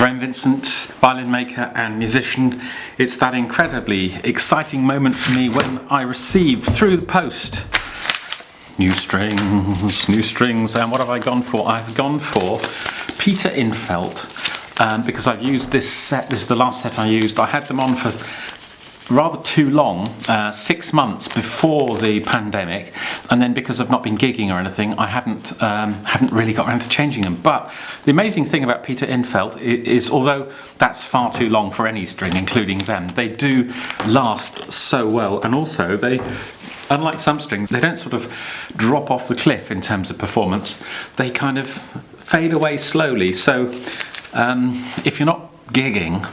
Graham Vincent, violin maker and musician. It's that incredibly exciting moment for me when I receive through the post new strings, and what have I gone for? I've gone for Peter Infeld, because I've used this set. This is the last set I used. I had them on for rather too long, 6 months before the pandemic, and then because I've not been gigging or anything, I haven't really got around to changing them. But the amazing thing about Peter Infeld is, although that's far too long for any string, including them, they do last so well, and also they, unlike some strings, they don't sort of drop off the cliff in terms of performance. They kind of fade away slowly. So if you're not gigging,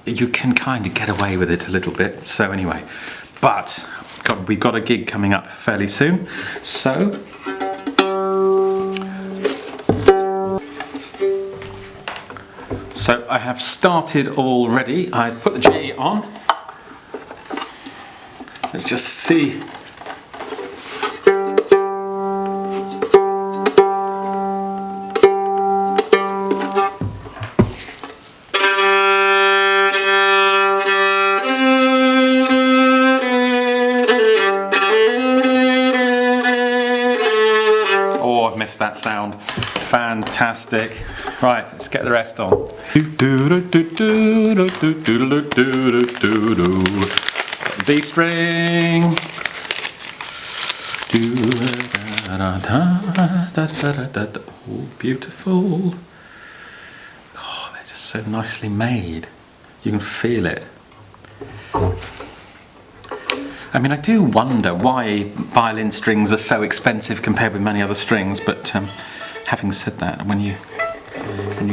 you can kind of get away with it a little bit. So anyway, but we've got a gig coming up fairly soon. So I have started already. I put the G on. Let's just see. Oh, I've missed that sound. Fantastic. Right, let's get the rest on. D string. Oh, beautiful. Oh, they're just so nicely made. You can feel it. I mean, I do wonder why violin strings are so expensive compared with many other strings, but having said that, when you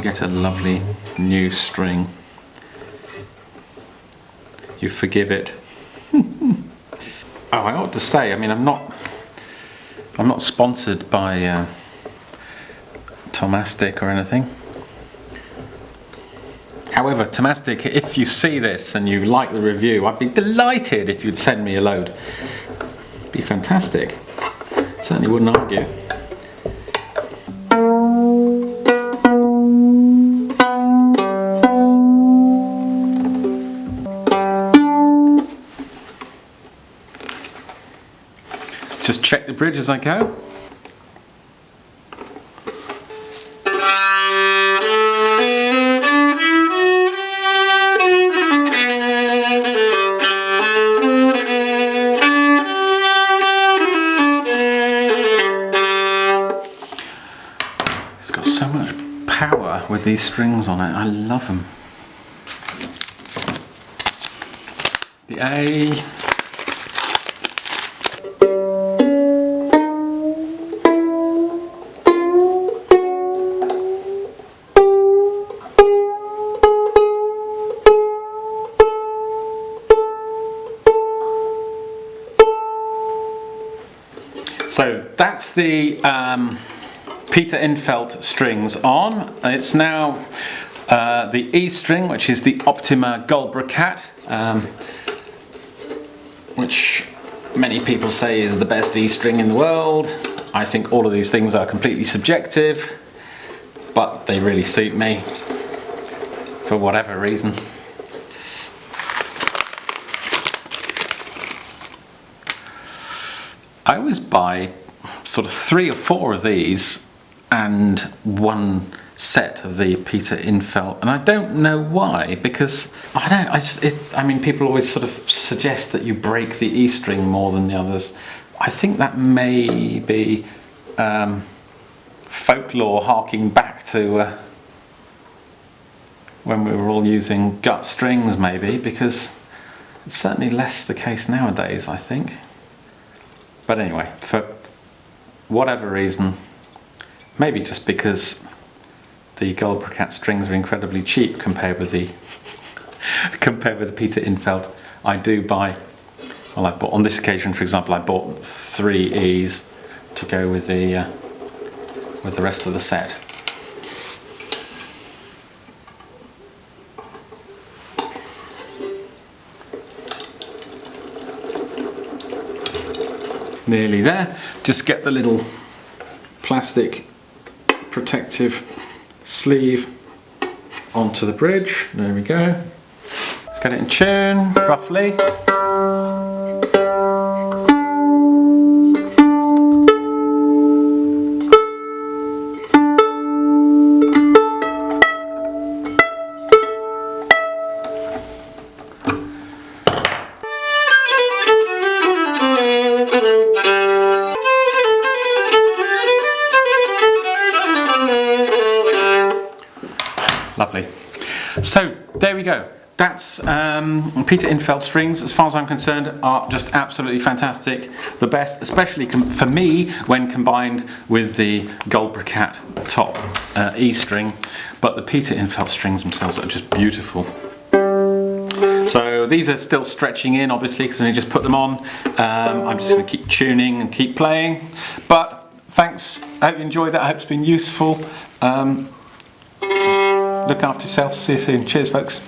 get a lovely new string, you forgive it. Oh, I ought to say, I mean, I'm not sponsored by Tomastic or anything. However, Tomastic, if you see this and you like the review, I'd be delighted if you'd send me a load. It'd be fantastic. Certainly wouldn't argue. Just check the bridge as I go. It's got so much power with these strings on it. I love them. The A. So that's the Peter Infeld strings on. It's now the E string, which is the Optima Goldbracat, which many people say is the best E string in the world. I think all of these things are completely subjective, but they really suit me for whatever reason. I always buy sort of 3 or 4 of these and one set of the Peter Infeld, and I don't know why, because I mean, people always sort of suggest that you break the E string more than the others. I think that may be folklore harking back to when we were all using gut strings, maybe, because it's certainly less the case nowadays, I think. But anyway, for whatever reason, maybe just because the Goldbracat strings are incredibly cheap compared with the Peter Infeld, I do buy. Well, I bought on this occasion, for example, I bought 3 E's to go with the rest of the set. Nearly there. Just get the little plastic protective sleeve onto the bridge. There we go. Let's get it in tune, roughly. Lovely. So there we go. That's Peter Infeld strings. As far as I'm concerned, are just absolutely fantastic. The best, especially for me, when combined with the gold bricate top E string. But the Peter Infeld strings themselves are just beautiful. So these are still stretching in, obviously, because I just put them on. I'm just going to keep tuning and keep playing. But thanks. I hope you enjoyed that. I hope it's been useful. Look after yourself. See you soon. Cheers, folks.